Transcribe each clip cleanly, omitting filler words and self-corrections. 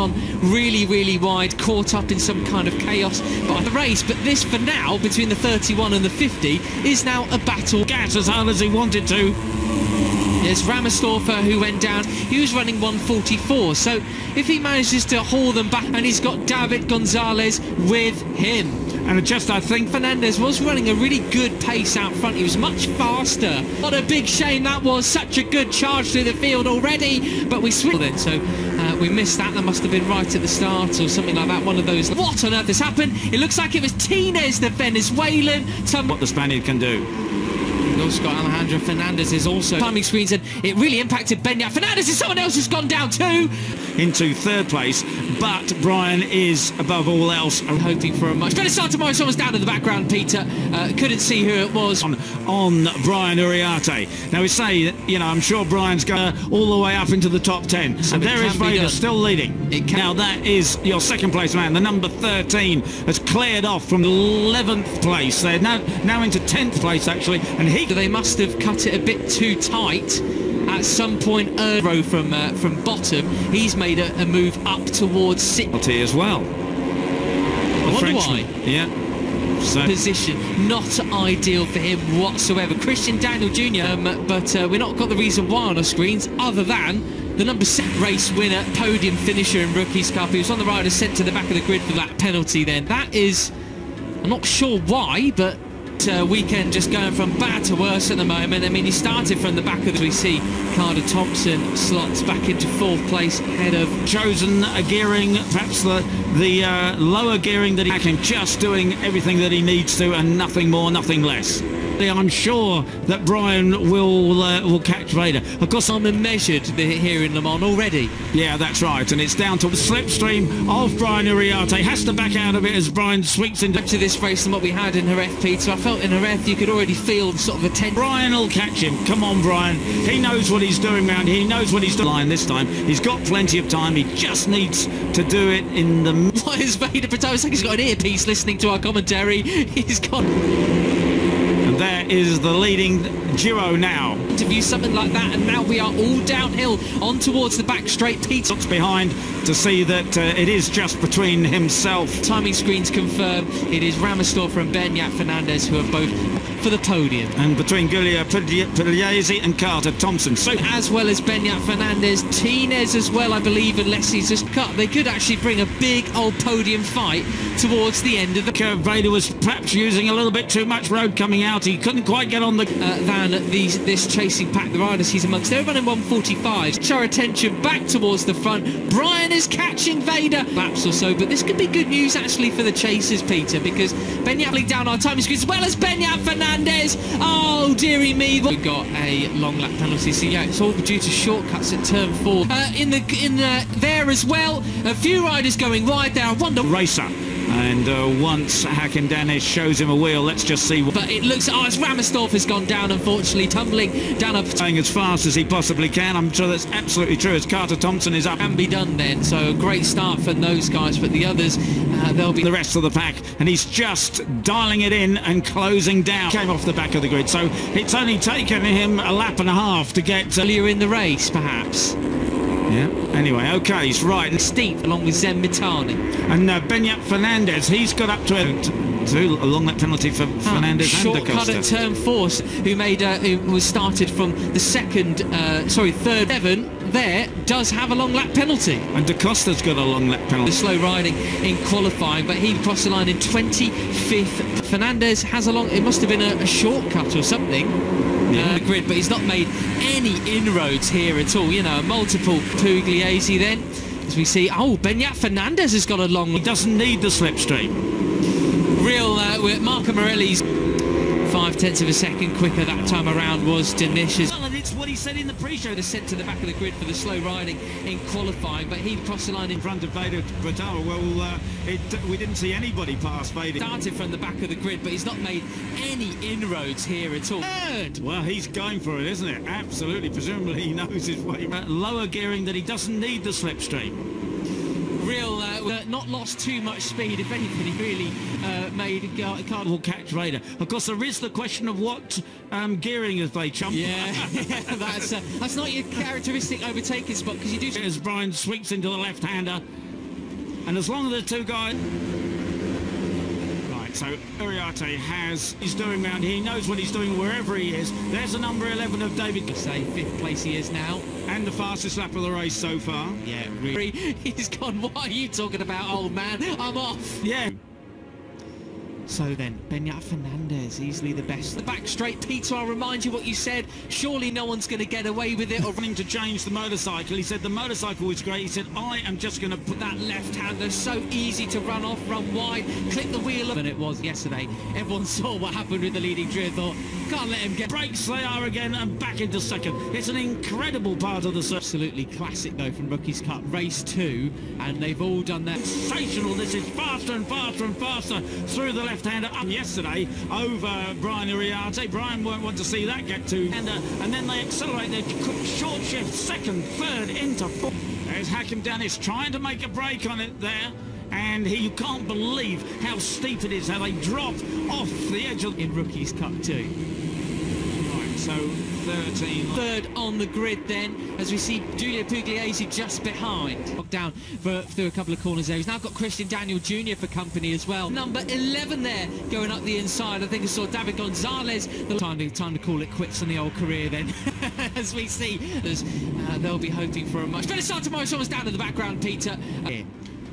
gone really, really wide, caught up in some kind of chaos by the race. But this, for now, between the 31 and the 50, is now a battle. Gas as hard as he wanted to. There's Ramersdorfer who went down. He was running 1:44, so if he manages to haul them back, and he's got David Gonzalez with him. And I think Fernandez was running a really good pace out front. He was much faster. What a big shame that was. Such a good charge through the field already, but we switched it, so we missed that. That must have been right at the start or something like that. One of those. What on earth has happened? It looks like it was Tinez, the Venezuelan. What the Spaniard can do. We've also got Alejandro Fernandez is also timing screens, and it really impacted Benyat Fernandez. Is someone else has gone down too into third place, but Brian is above all else hoping for a much better start tomorrow. Someone's down in the background, Peter. Couldn't see who it was. On Brian Uriarte. Now we say, you know, I'm sure Brian's going all the way up into the top 10. So and there is Veda still leading. Now that is your second place man. The number 13 has cleared off from 11th place. They're now into 10th place actually, and they must have cut it a bit too tight at some point earlier from bottom. He's made a move up towards sixth as well. I wonder why. Yeah. So. Position not ideal for him whatsoever. Christian Daniel Jr. But we've not got the reason why on our screens, other than the number 6 race winner, podium finisher in Rookies Cup. He was on the rider, sent to the back of the grid for that penalty. Then that is, I'm not sure why, but Weekend just going from bad to worse at the moment. I mean, he started from the back of the... We see Carter Thompson slots back into 4th place ahead of... Chosen a gearing, perhaps the lower gearing that he can, just doing everything that he needs to and nothing more, nothing less. I'm sure that Brian will catch Veda. Of course, I'm measured here in Le Mans already. Yeah, that's right, and it's down to the slipstream of Brian Uriarte. Has to back out of it as Brian sweeps into this race than what we had in Jerez, Pete. So I felt in Jerez you could already feel the sort of attention. Brian will catch him. Come on, Brian. He knows what he's doing round here. He knows what he's doing line this time. He's got plenty of time. He just needs to do it in the... Why is Veda Patel? He's got an earpiece listening to our commentary. He's gone... And there is the leading Giro now. Interview something like that, and now we are all downhill on towards the back straight. Pete looks behind to see that it is just between himself. Timing screens confirm it is Ramersdorfer and Benyat Fernandez who are both for the podium. And between Giulia Pugliese and Carter Thompson. So as well as Benyat Fernandez, Tinez as well, I believe, unless he's just cut. They could actually bring a big old podium fight towards the end of the curve. Veda was perhaps using a little bit too much road coming out. He couldn't quite get on the than this chasing pack. The riders he's amongst, they're running 1:45. Our attention back towards the front. Brian is catching Veda laps or so, but this could be good news actually for the chasers, Peter, because Benyat down our timing screen as well as Benyat Fernandez. Oh dearie me, we've got a long lap penalty. So yeah, it's all due to shortcuts at turn 4. In there as well, a few riders going wide there. I wonder racer. And once Hakan Danish shows him a wheel, let's just see. But it looks, as Ramersdorf has gone down, unfortunately, tumbling down up. Going as fast as he possibly can. I'm sure that's absolutely true, as Carter Thompson is up. Can be done then, so a great start for those guys, but the others, they'll be... The rest of the pack, and he's just dialing it in and closing down. Came off the back of the grid, so it's only taken him a lap and a half to get... Earlier in the race, perhaps. Yeah, anyway, okay, he's right. And steep, along with Zen Mitani. And Benyat Fernandez, he's got up to a long lap penalty for Fernandez and Da Costa. Shortcut at turn 4, who was started from the third 7 there, does have a long lap penalty. And Da Costa's got a long lap penalty. The slow riding in qualifying, but he crossed the line in 25th. Fernandez has a long, it must have been a shortcut or something. The grid, but he's not made any inroads here at all. You know, multiple Pugliese then, as we see. Oh, Benyat Fernandez has got a long... He doesn't need the slipstream. Real, Marco Morelli's 0.5 of a second quicker that time around was Denish's. Well, and it's what he said in the pre-show. The sent to the back of the grid for the slow riding in qualifying, but he crossed the line in front of Veda Patel. Well, we didn't see anybody pass Veda. Started from the back of the grid, but he's not made any inroads here at all. Well, he's going for it, isn't it? Absolutely. Presumably he knows his way. Lower gearing that he doesn't need the slipstream. Real, not lost too much speed. If anything, he really made Carter will catch Veda. Of course, there is the question of what gearing as they chump. Yeah, that's not your characteristic overtaking spot, because you do... As Brian sweeps into the left-hander, And as long as the two guys... Right, so Uriarte he's doing round here. He knows what he's doing wherever he is. There's the number 11 of David. Say 5th place he is now. And the fastest lap of the race so far. Yeah, really. He's gone, what are you talking about, old man? I'm off. Yeah. So then, Beñat Fernandez, easily the best. The back straight, Peter, I'll remind you what you said. Surely no one's going to get away with it. Or running to change the motorcycle. He said the motorcycle was great. He said, I am just going to put that left-hander, so easy to run off, run wide, click the wheel up. And it was yesterday. Everyone saw what happened with the leading trio, thought, can't let him get... Brakes they are again and back into second. It's an incredible part of the circuit. Absolutely classic, though, from Rookies Cup. Race 2, and they've all done that. Sensational. This is faster and faster and faster through the left-hander up yesterday over Brian Uriarte. Brian won't want to see that get to. And then they accelerate their short shift, second, third, into fourth. There's Hakim Danish trying to make a break on it there. And you can't believe how steep it is, how they drop off the edge of... In Rookies Cup 2. So 13. Third on the grid then, as we see Giulio Pugliese just behind. Knocked down through a couple of corners there. He's now got Christian Daniel Jr. for company as well. Number 11 there, going up the inside. I think I saw David Gonzalez. Time to call it quits on the old career then. As we see, they'll be hoping for a much better start tomorrow. Someone's down in the background, Peter.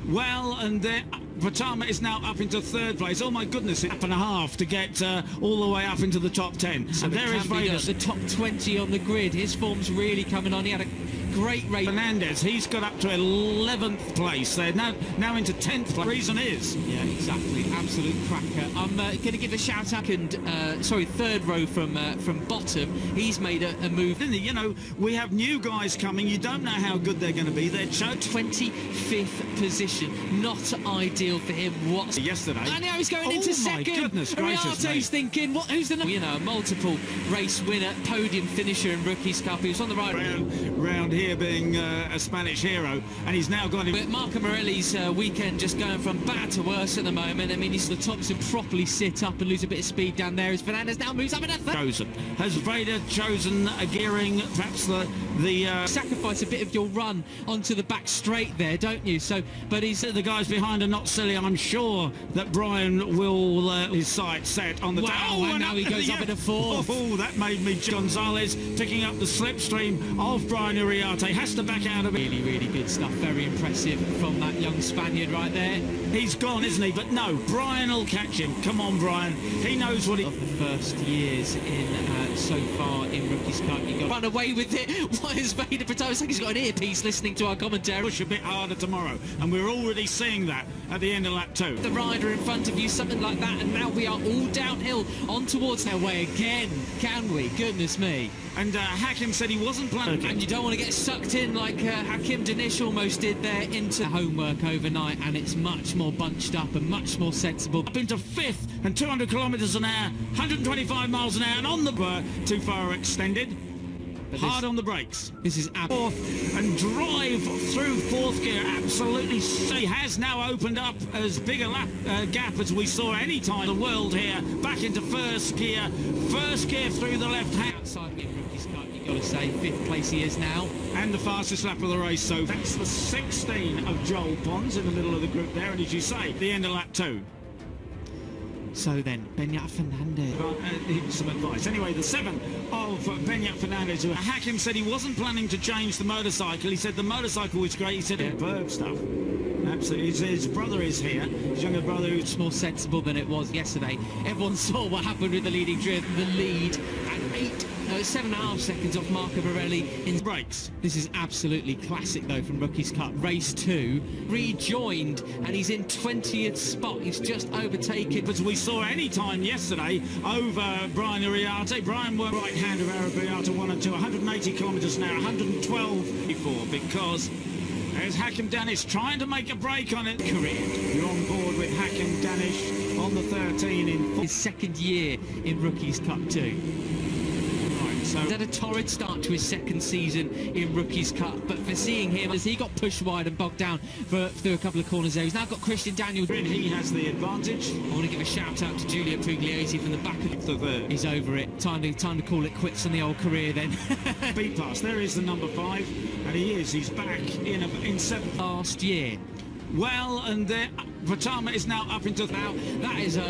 Well, and there... Patama is now up into third place. Oh my goodness, it's 1.5 to get all the way up into the top 10. So there is Veda, the top 20 on the grid. His form's really coming on. He had a great race. Fernandez, he's got up to 11th place. They're now into 10th place. The reason is... Yeah, exactly. Absolute cracker. I'm going to give a shout out and third row from bottom. He's made a move. You know, we have new guys coming. You don't know how good they're going to be. They're 25th position. Not ideal for him whatsoever. Yesterday. And now he's going into second. Oh my goodness gracious, Uriarte's thinking, who's the number? You know, multiple race winner, podium finisher in Rookies Cup. He was on the right round here being a Spanish hero, and he's now gone... But Marco Morelli's weekend just going from bad to worse at the moment. I mean, he's the top to properly sit up and lose a bit of speed down there as Fernandez now moves up in a third. Has Veda chosen a gearing, perhaps the sacrifice a bit of your run onto the back straight there, don't you? So, but he's the guys behind are not silly. I'm sure that Brian will his sights set on the... Wow, and now he goes up in a fourth. Oh, that made me... Gonzalez picking up the slipstream of Brian Uriarte. Has to back out of it. Really, really good stuff. Very impressive from that young Spaniard right there. He's gone, isn't he? But no, Brian will catch him. Come on, Brian. He knows what he... Of the first years in so far in Rookies Cup, you got to run away with it. Why is Veda Patama? It's like he's got an earpiece listening to our commentary. Push a bit harder tomorrow, and we're already seeing that at the end of lap 2. The rider in front of you, something like that, and now we are all downhill on towards their way again. Can we? Goodness me. And Hakim said he wasn't planning. And you don't want to get sucked in like Hakim Danish almost did there into homework overnight, and it's much more bunched up and much more sensible. Up into 5th and 200 kilometres an hour, 125 miles an hour, and on the too far extended. Hard on the brakes. This is fourth and drive through 4th gear. Absolutely, he has now opened up as big a gap as we saw any time in the world here. Back into first gear through the left hand. Outside the Rookies Cup, you got to say 5th place he is now, and the fastest lap of the race. So that's the 16 of Joel Pons in the middle of the group there, and as you say, the end of lap 2. So then, Beñat Fernandez. Some advice. Anyway, the 7 of Beñat Fernandez. Hakim said he wasn't planning to change the motorcycle. He said the motorcycle was great. He said superb stuff. Absolutely. His brother is here. His younger brother, who's more sensible than it was yesterday. Everyone saw what happened with the leading trio. The lead at 7.5 seconds off Marco Morelli in brakes. This is absolutely classic though from Rookies Cup. Race 2, rejoined, and he's in 20th spot. He's just overtaken. As we saw any time yesterday over Brian Uriarte. Brian were right-hand of Uriarte 1 and 2, 180 kilometres an hour, 112 before, because there's Hakim Danish trying to make a break on it. Career. You're on board with Hakim Danish on the 13 in his second year in Rookies Cup 2. So he's had a torrid start to his second season in Rookies Cup, but for seeing him as he got pushed wide and bogged down through a couple of corners there, he's now got Christian Daniel. He has the advantage. I want to give a shout out to Giulio Pugliese from the back of the third. He's over it. Time to call it quits on the old career then. Beat pass. There is the number 5, and he is. He's back in 7th. Last year. well, and Vatama is now up into... Now, that is a